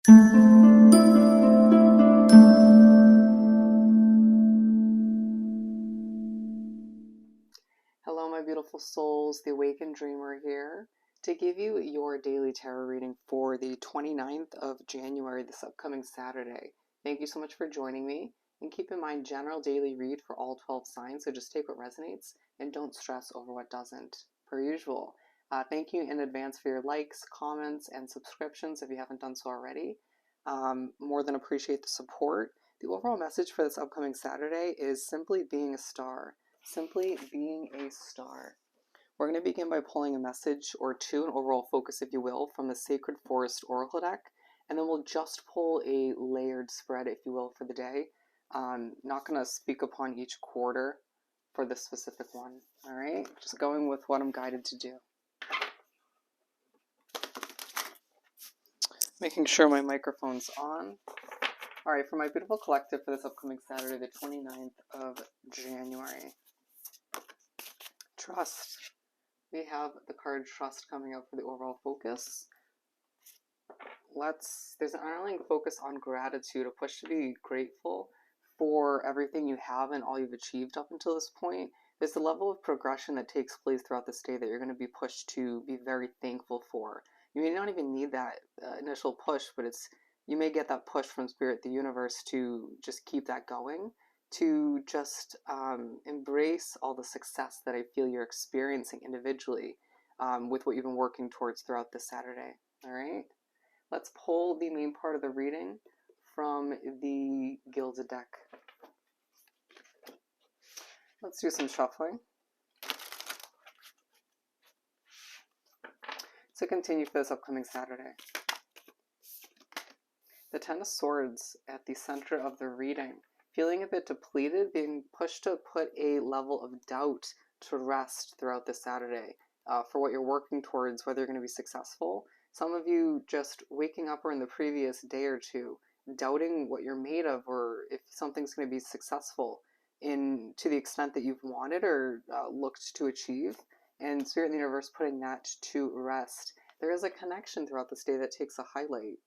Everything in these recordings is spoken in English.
Hello, my beautiful souls. The Awakened Dreamer here to give you your daily tarot reading for the 29th of January, this upcoming Saturday. Thank you so much for joining me. And keep in mind, general daily read for all 12 signs, so just take what resonates and don't stress over what doesn't, per usual. Thank you in advance for your likes, comments, and subscriptions if you haven't done so already. More than appreciate the support. The overall message for this upcoming Saturday is simply being a star. Simply being a star. We're going to begin by pulling a message or two, an overall focus, if you will, from the Sacred Forest Oracle deck, and then we'll just pull a layered spread, if you will, for the day. Not going to speak upon each quarter for this specific one, all right? Just going with what I'm guided to do. Making sure my microphone's on. All right, for my beautiful collective for this upcoming Saturday, the 29th of January. Trust. We have the card Trust coming up for the overall focus. There's an underlying focus on gratitude, a push to be grateful for everything you have and all you've achieved up until this point. There's a level of progression that takes place throughout this day that you're going to be pushed to be very thankful for. You may not even need that initial push, but you may get that push from Spirit, the universe, to just keep that going, to just embrace all the success that I feel you're experiencing individually with what you've been working towards throughout this Saturday. All right? Let's pull the main part of the reading from the Gilded deck. Let's do some shuffling. To continue for this upcoming Saturday. The Ten of Swords at the center of the reading. Feeling a bit depleted, being pushed to put a level of doubt to rest throughout this Saturday for what you're working towards, whether you're going to be successful. Some of you just waking up or in the previous day or two, doubting what you're made of or if something's going to be successful to the extent that you've wanted or looked to achieve. And Spirit and the universe putting that to rest. There is a connection throughout this day that takes a highlight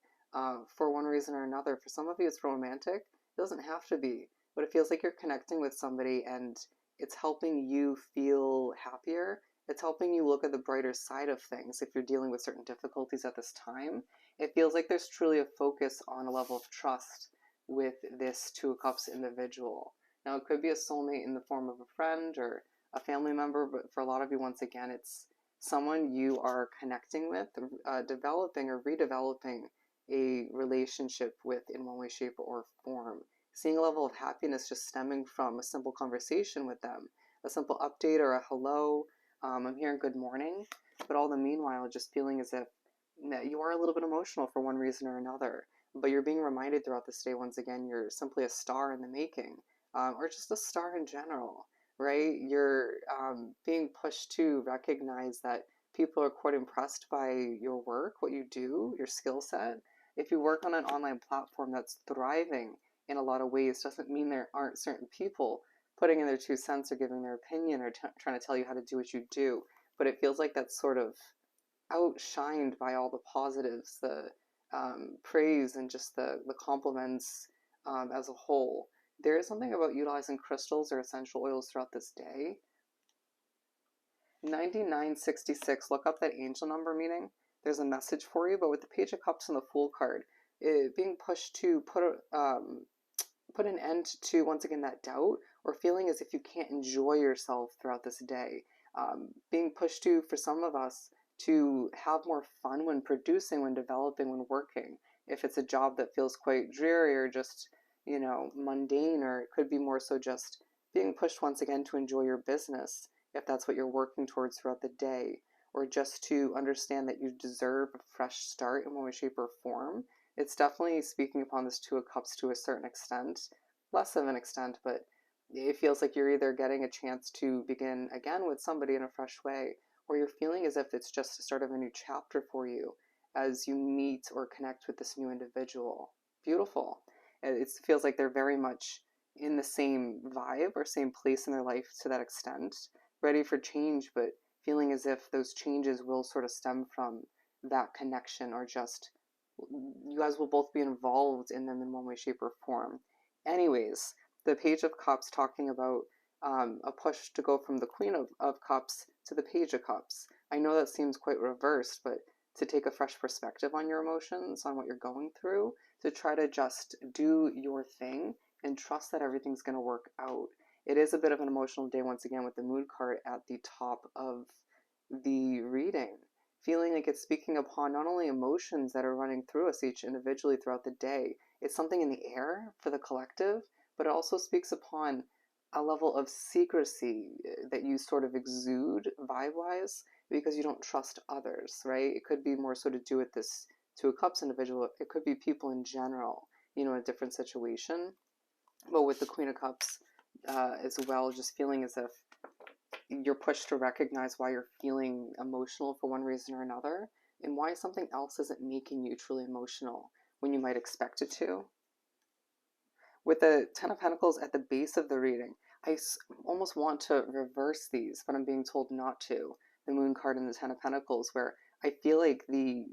for one reason or another. For some of you, it's romantic. It doesn't have to be, but it feels like you're connecting with somebody and it's helping you feel happier. It's helping you look at the brighter side of things if you're dealing with certain difficulties at this time. It feels like there's truly a focus on a level of trust with this Two of Cups individual. Now, it could be a soulmate in the form of a friend or a family member, but for a lot of you, once again, it's someone you are connecting with, developing or redeveloping a relationship with in one way, shape, or form. Seeing a level of happiness just stemming from a simple conversation with them, a simple update or a hello, I'm hearing good morning, but all the meanwhile just feeling as if you are a little bit emotional for one reason or another, but you're being reminded throughout this day, once again, you're simply a star in the making, or just a star in general, right? You're being pushed to recognize that people are quite impressed by your work, what you do, your skill set. If you work on an online platform that's thriving in a lot of ways, doesn't mean there aren't certain people putting in their 2 cents or giving their opinion or trying to tell you how to do what you do. But it feels like that's sort of outshined by all the positives, the praise, and just the compliments as a whole. There is something about utilizing crystals or essential oils throughout this day. 9966, look up that angel number meaning. There's a message for you, but with the Page of Cups and the Fool card, being pushed to put an end to, once again, that doubt or feeling as if you can't enjoy yourself throughout this day. Being pushed to, for some of us, to have more fun when producing, when developing, when working. If it's a job that feels quite dreary or just, mundane, or it could be more so just being pushed once again to enjoy your business, if that's what you're working towards throughout the day, or just to understand that you deserve a fresh start in one way, shape, or form. It's definitely speaking upon this Two of Cups to a certain extent, less of an extent, but it feels like you're either getting a chance to begin again with somebody in a fresh way, or you're feeling as if it's just the start of a new chapter for you as you meet or connect with this new individual. Beautiful. It feels like they're very much in the same vibe or same place in their life to that extent, ready for change, but feeling as if those changes will sort of stem from that connection or just you guys will both be involved in them in one way, shape, or form. Anyways, the Page of Cups talking about a push to go from the Queen of Cups to the Page of Cups. I know that seems quite reversed, but to take a fresh perspective on your emotions, on what you're going through, to try to just do your thing and trust that everything's going to work out. It is a bit of an emotional day once again with the Moon card at the top of the reading, feeling like it's speaking upon not only emotions that are running through us each individually throughout the day, it's something in the air for the collective, but it also speaks upon a level of secrecy that you sort of exude vibe wise because you don't trust others, right? It could be more so to do with this Two of Cups individual, it could be people in general, in a different situation. But with the Queen of Cups as well, just feeling as if you're pushed to recognize why you're feeling emotional for one reason or another, and why something else isn't making you truly emotional when you might expect it to. With the Ten of Pentacles at the base of the reading, I almost want to reverse these, but I'm being told not to. The Moon card and the Ten of Pentacles, where I feel like the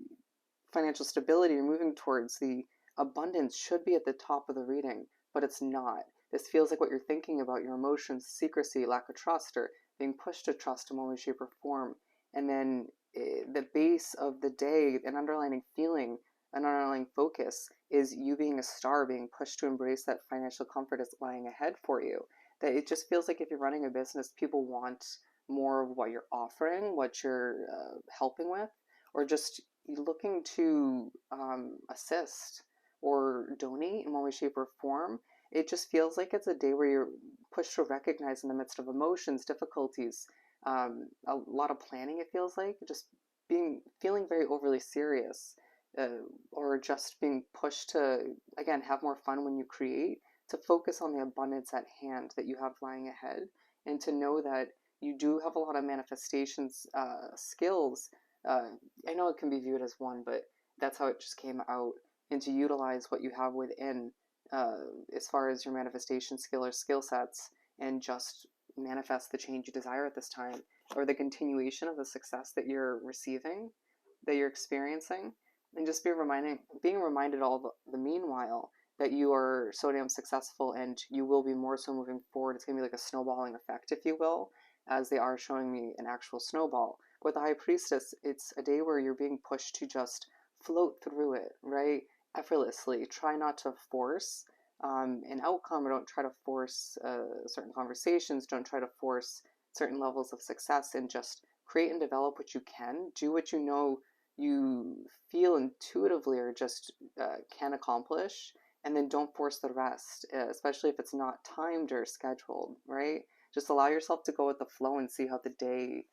financial stability you're moving towards, the abundance should be at the top of the reading, but it's not. This feels like what you're thinking about, your emotions, secrecy, lack of trust, or being pushed to trust in one way, shape, or form. And then the base of the day, an underlying feeling, an underlying focus is you being a star, being pushed to embrace that financial comfort is lying ahead for you. That it just feels like if you're running a business, people want more of what you're offering, what you're helping with, or just looking to assist or donate in one way, shape, or form. It just feels like it's a day where you're pushed to recognize in the midst of emotions, difficulties, a lot of planning. It feels like just feeling very overly serious, or just being pushed to again have more fun when you create. To focus on the abundance at hand that you have lying ahead, and to know that you do have a lot of manifestations skills. Uh, I know it can be viewed as one, but that's how it just came out. And to utilize what you have within, uh, as far as your manifestation skill or skill sets, and just manifest the change you desire at this time, or the continuation of the success that you're receiving, that you're experiencing, and just being reminded all the meanwhile that you are so damn successful, and you will be more so moving forward. It's gonna be like a snowballing effect, if you will, as they are showing me an actual snowball. With the High Priestess, it's a day where you're being pushed to just float through it, right? Effortlessly. Try not to force an outcome, or don't try to force certain conversations. Don't try to force certain levels of success, and just create and develop what you can. Do what you know you feel intuitively or just can accomplish, and then don't force the rest, especially if it's not timed or scheduled, right? Just allow yourself to go with the flow and see how the day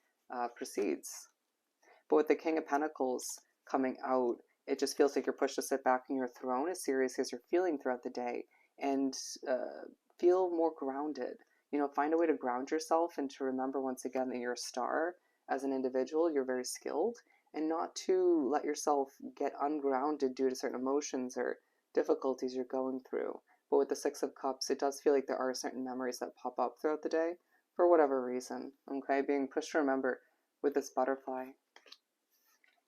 proceeds. But with the King of Pentacles coming out, it just feels like you're pushed to sit back in your throne, as serious as you're feeling throughout the day, and feel more grounded. Find a way to ground yourself and to remember once again that you're a star as an individual, you're very skilled, and not to let yourself get ungrounded due to certain emotions or difficulties you're going through. But with the Six of Cups, it does feel like there are certain memories that pop up throughout the day for whatever reason. Okay, being pushed to remember with this butterfly,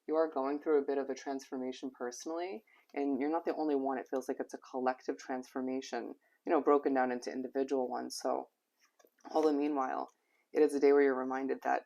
you are going through a bit of a transformation personally, and you're not the only one. It feels like it's a collective transformation, broken down into individual ones. So, all the meanwhile, it is a day where you're reminded that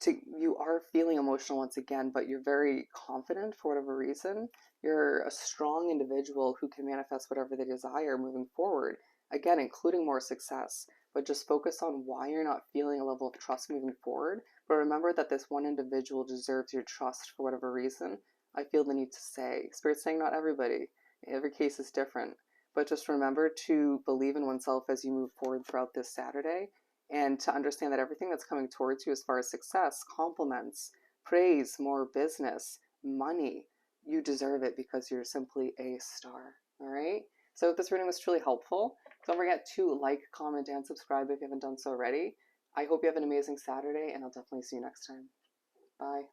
you are feeling emotional once again, but you're very confident for whatever reason. You're a strong individual who can manifest whatever they desire moving forward, again, including more success. But just focus on why you're not feeling a level of trust moving forward. But remember that this one individual deserves your trust for whatever reason. I feel the need to say. Spirit's saying not everybody. Every case is different. But just remember to believe in oneself as you move forward throughout this Saturday, and to understand that everything that's coming towards you as far as success, compliments, praise, more business, money, you deserve it because you're simply a star. All right? So if this reading was truly helpful, don't forget to like, comment, and subscribe if you haven't done so already. I hope you have an amazing Saturday, and I'll definitely see you next time. Bye.